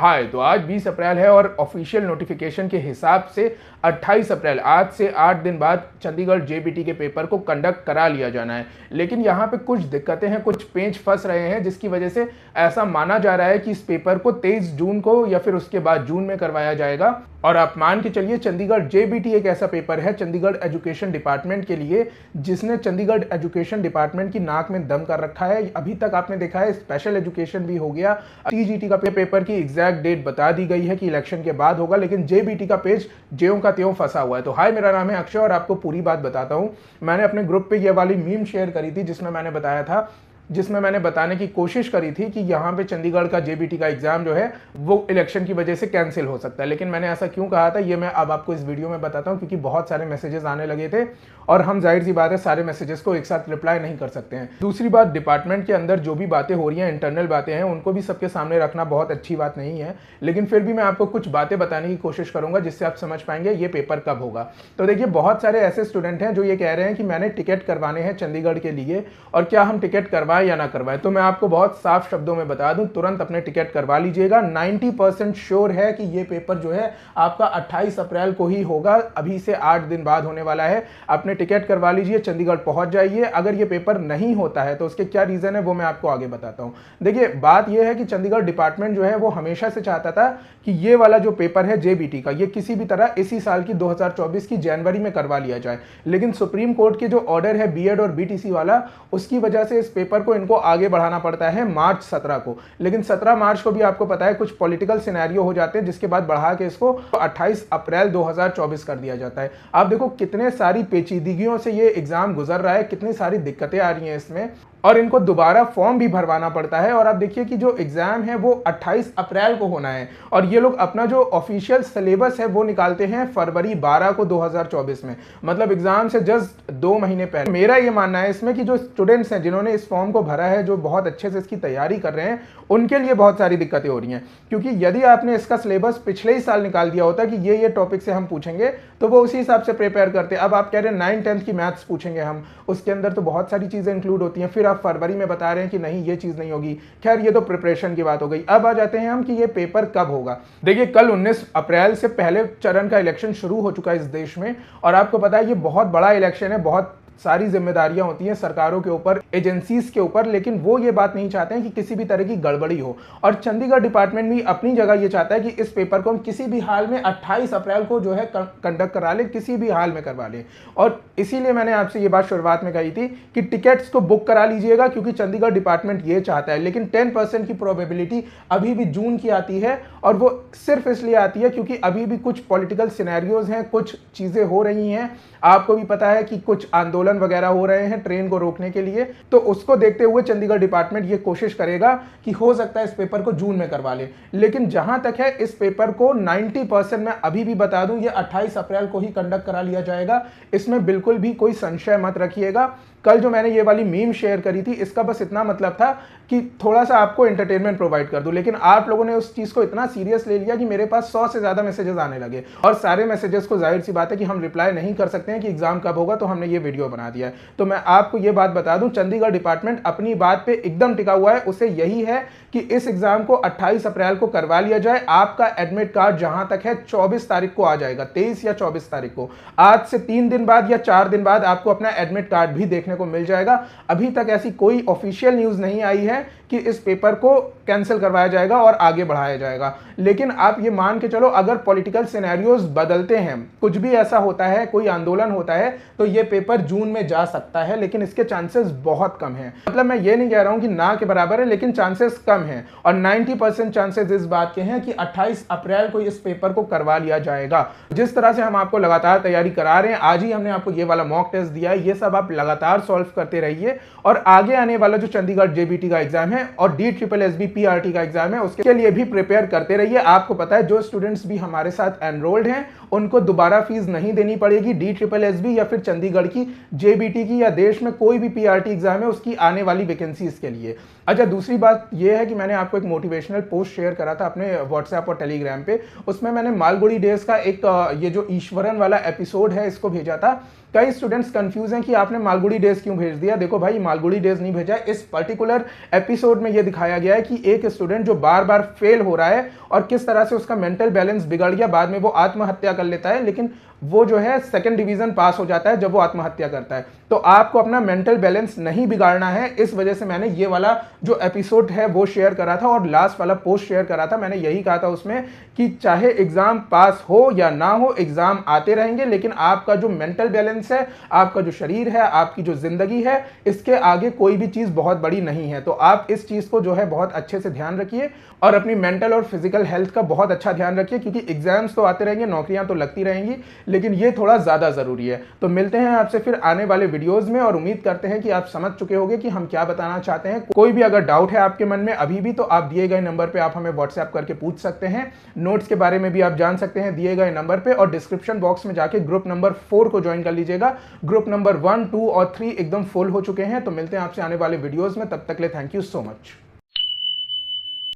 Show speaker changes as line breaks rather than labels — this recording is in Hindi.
हाय, तो आज 20 अप्रैल है और ऑफिशियल नोटिफिकेशन के हिसाब से 28 अप्रैल आज से 8 दिन बाद चंडीगढ़ जेबीटी के पेपर को कंडक्ट करा लिया जाना है। लेकिन यहाँ पे कुछ दिक्कतें हैं, कुछ पेंच फंस रहे हैं, जिसकी वजह से ऐसा माना जा रहा है कि इस पेपर को 23 जून को या फिर उसके बाद जून में करवाया जाएगा। और आप मान के चलिए, चंडीगढ़ जेबीटी एक ऐसा पेपर है चंडीगढ़ एजुकेशन डिपार्टमेंट के लिए जिसने चंडीगढ़ एजुकेशन डिपार्टमेंट की नाक में दम कर रखा है। अभी तक आपने देखा है स्पेशल एजुकेशन भी हो गया, टीजीटी का पेपर की एग्जैक्ट डेट बता दी गई है कि इलेक्शन के बाद होगा, लेकिन जेबीटी का पेज ज्यों का त्यों फंसा हुआ है। तो हाय, मेरा नाम है अक्षय और आपको पूरी बात बताता हूं। मैंने अपने ग्रुप पे ये वाली मीम शेयर करी थी जिसमें मैंने बताने की कोशिश करी थी कि यहाँ पे चंडीगढ़ का जेबीटी का एग्जाम जो है वो इलेक्शन की वजह से कैंसिल हो सकता है। लेकिन मैंने ऐसा क्यों कहा था ये मैं अब आपको इस वीडियो में बताता हूँ, क्योंकि बहुत सारे मैसेजेस आने लगे थे और हम जाहिर सी बात है सारे मैसेजेस को एक साथ रिप्लाई नहीं कर सकते हैं। दूसरी बात, डिपार्टमेंट के अंदर जो भी बातें हो रही हैं, इंटरनल बातें हैं, उनको भी सबके सामने रखना बहुत अच्छी बात नहीं है। लेकिन फिर भी मैं आपको कुछ बातें बताने की कोशिश करूंगा जिससे आप समझ पाएंगे ये पेपर कब होगा। तो देखिए, बहुत सारे ऐसे स्टूडेंट हैं जो ये कह रहे हैं कि मैंने टिकट करवाने हैं चंडीगढ़ के लिए और क्या हम टिकट करवाएं या ना करवाएं। तो मैं आपको बहुत साफ शब्दों में बता दूं, तुरंत अपने टिकट करवा लीजिएगा। 90% श्योर है कि ये पेपर जो है आपका 28 अप्रैल को ही होगा, अभी से 8 दिन बाद होने वाला है। अपने टिकट करवा लीजिए, चंडीगढ़ पहुंच जाइए। अगर ये पेपर नहीं होता है तो उसके क्या रीजन है वो मैं आपको आगे बताता हूं। देखिए, बात यह है कि चंडीगढ़ डिपार्टमेंट जो है वो हमेशा से चाहता था कि ये वाला जो पेपर है जेबीटी का, ये किसी भी तरह इसी साल की 2024 की जनवरी में करवा लिया जाए। लेकिन सुप्रीम कोर्ट के जो ऑर्डर है बीएड और बीटीसी वाला, उसकी वजह से इस पेपर को इनको आगे बढ़ाना पड़ता है मार्च 17 को। लेकिन 17 मार्च को भी आपको पता है कुछ पॉलिटिकल सिनेरियो हो जाते हैं, जिसके बाद बढ़ा के इसको 28 अप्रैल 2024 कर दिया जाता है। आप देखो कितने सारी पेचीदगियों से ये एग्जाम गुजर रहा है, कितनी सारी दिक्कतें आ रही हैं इसमें, और इनको दोबारा फॉर्म भी भरवाना पड़ता है। और आप देखिए कि जो एग्जाम है वो 28 अप्रैल को होना है और ये लोग अपना जो ऑफिशियल सिलेबस है वो निकालते हैं फरवरी 12 को 2024 में, मतलब एग्जाम से जस्ट 2 महीने पहले। मेरा ये मानना है इसमें कि जो स्टूडेंट्स हैं जिन्होंने इस फॉर्म को भरा है, जो बहुत अच्छे से इसकी तैयारी कर रहे हैं, उनके लिए बहुत सारी दिक्कतें हो रही हैं। क्योंकि यदि आपने इसका सिलेबस पिछले ही साल निकाल दिया होता कि ये टॉपिक से हम पूछेंगे, तो वो उसी हिसाब से प्रिपेयर करते। अब आप कह रहे हैं 9th-10th की मैथ्स पूछेंगे हम, उसके अंदर तो बहुत सारी चीजें इंक्लूड होती हैं। फिर आप फरवरी में बता रहे हैं कि नहीं ये चीज नहीं होगी। खैर, ये तो प्रिपरेशन की बात हो गई। अब आ जाते हैं हम कि ये पेपर कब होगा। देखिए, कल 19 अप्रैल से पहले चरण का इलेक्शन शुरू हो चुका है इस देश में, और आपको पता है ये बहुत बड़ा इलेक्शन है, बहुत सारी जिम्मेदारियां होती हैं सरकारों के ऊपर, एजेंसीज के ऊपर, लेकिन वो ये बात नहीं चाहते हैं कि किसी भी तरह की गड़बड़ी हो। और चंडीगढ़ डिपार्टमेंट भी अपनी जगह ये चाहता है कि इस पेपर को हम किसी भी हाल में 28 अप्रैल को जो है कंडक्ट करा ले, किसी भी हाल में करवा ले। और इसीलिए मैंने आपसे ये बात शुरुआत में कही थी कि टिकट्स को बुक करा लीजिएगा, क्योंकि चंडीगढ़ डिपार्टमेंट ये चाहता है। लेकिन 10% की प्रोबेबिलिटी अभी भी जून की आती है, और वो सिर्फ इसलिए आती है क्योंकि अभी भी कुछ पॉलिटिकल सिनेरियोज हैं, कुछ चीजें हो रही हैं। आपको भी पता है कि कुछ आंदोलन वगैरह हो रहे हैं ट्रेन को रोकने के लिए, तो उसको देखते हुए चंडीगढ़ डिपार्टमेंट ये कोशिश करेगा कि हो सकता है इस पेपर को जून में करवा ले। लेकिन जहां तक है, इस पेपर को 90% मैं अभी भी बता दूं, ये 28 अप्रैल को ही कंडक्ट करा लिया जाएगा। इसमें बिल्कुल भी कोई संशय मत रखिएगा। कल जो मैंने ये वाली मीम शेयर करी थी, इसका बस इतना मतलब था कि थोड़ा सा आपको एंटरटेनमेंट प्रोवाइड कर दूं, लेकिन आप लोगों ने उस चीज को इतना सीरियस ले लिया कि मेरे पास 100 से ज्यादा मैसेजेस आने लगे, और सारे मैसेजेस को जाहिर सी बात है कि हम रिप्लाई नहीं कर सकते हैं कि एग्जाम कब होगा, तो हमने ये वीडियो बना दिया है। तो मैं आपको ये बात बता दूं, चंडीगढ़ डिपार्टमेंट अपनी बात पे एकदम टिका हुआ है। उसे यही है कि इस एग्जाम को 28 अप्रैल को करवा लिया जाए। आपका एडमिट कार्ड जहां तक है 24 तारीख को आ जाएगा, 23 या 24 तारीख को। आज से 3 दिन बाद या 4 दिन बाद आपको अपना एडमिट कार्ड भी देखने को मिल जाएगा। अभी तक ऐसी कोई ऑफिशियल न्यूज नहीं आई है कि इस पेपर को कैंसिल करवाया जाएगा और आगे बढ़ाया जाएगा। लेकिन आप ये मान के चलो, अगर पॉलिटिकल सिनेरियोज बदलते हैं, कुछ भी ऐसा होता है, कोई आंदोलन होता है, तो ये पेपर जून में जा सकता है, लेकिन इसके चांसेस बहुत कम हैं। मतलब मैं ये नहीं कह रहा हूं कि ना के बराबर है, लेकिन चांसेस कम हैं। और 90% चांसेस इस बात के हैं कि 28 अप्रैल को इस पेपर को करवा लिया जाएगा। जिस तरह से हम आपको लगातार तैयारी करा रहे हैं, आज ही हमने आपको ये वाला मॉक टेस्ट दिया है, ये सब आप लगातार सॉल्व करते रहिए। और आगे आने वाला जो चंडीगढ़ जेबीटी का एग्जाम है और DSSB PRT का एग्जाम है, उसके लिए भी प्रिपेयर करते रहिए। आपको पता है जो स्टूडेंट्स भी हमारे साथ एनरोल्ड हैं उनको दोबारा फीस नहीं देनी पड़ेगी। DSSB या फिर चंडीगढ़ की जेबीटी की या देश में कोई भी PRT एग्जाम है उसकी आने वाली वैकेंसीज के लिए। अच्छा, दूसरी बात ये है कि मैंने आपको एक मोटिवेशनल पोस्ट शेयर करा था अपने व्हाट्सएप और टेलीग्राम पे। उसमें मैंने मालगुडी डेज़ का एक ये जो ईश्वरन वाला एपिसोड है इसको भेजा था। कई स्टूडेंट्स कंफ्यूज हैं कि आपने मालगुडी डेज़ क्यों भेज दिया। देखो भाई, मालगुडी डेज़ नहीं भेजा, इस पर्टिकुलर एपिसोड में ये दिखाया गया है कि एक स्टूडेंट जो बार-बार फेल हो रहा है और किस तरह से उसका मेंटल बैलेंस बिगड़ गया, बाद में वो आत्महत्या कर लेता है, लेकिन वो जो है सेकंड डिवीजन पास हो जाता है जब वो आत्महत्या करता है। तो आपको अपना मेंटल बैलेंस नहीं बिगाड़ना है, इस वजह से मैंने ये वाला जो एपिसोड है वो शेयर करा था और लास्ट वाला पोस्ट शेयर करा था। मैंने यही कहा था उसमें कि चाहे एग्जाम पास हो या ना हो, एग्जाम आते रहेंगे, लेकिन आपका जो मेंटल बैलेंस है, आपका जो शरीर है, आपकी जो जिंदगी है, इसके आगे कोई भी चीज बहुत बड़ी नहीं है। तो आप इस चीज को जो है बहुत अच्छे से ध्यान रखिए और अपनी मेंटल और फिजिकल हेल्थ का बहुत अच्छा ध्यान रखिए, क्योंकि एग्जाम्स तो आते रहेंगे, नौकरियां तो लगती रहेंगी, लेकिन ये थोड़ा ज्यादा जरूरी है। तो मिलते हैं आपसे फिर आने वाले वीडियोस में और उम्मीद करते हैं कि आप समझ चुके होंगे कि हम क्या बताना चाहते हैं। कोई भी अगर डाउट है आपके मन में अभी भी, तो आप दिए गए नंबर पे आप हमें व्हाट्सएप करके पूछ सकते हैं। नोट्स के बारे में भी आप जान सकते हैं दिए गए नंबर पे, और डिस्क्रिप्शन बॉक्स में जाके ग्रुप नंबर 4 को ज्वाइन कर लीजिएगा। ग्रुप नंबर 1, 2 और 3 एकदम फुल हो चुके हैं। तो मिलते हैं आपसे आने वाले वीडियोस में, तब तक के लिए थैंक यू सो मच।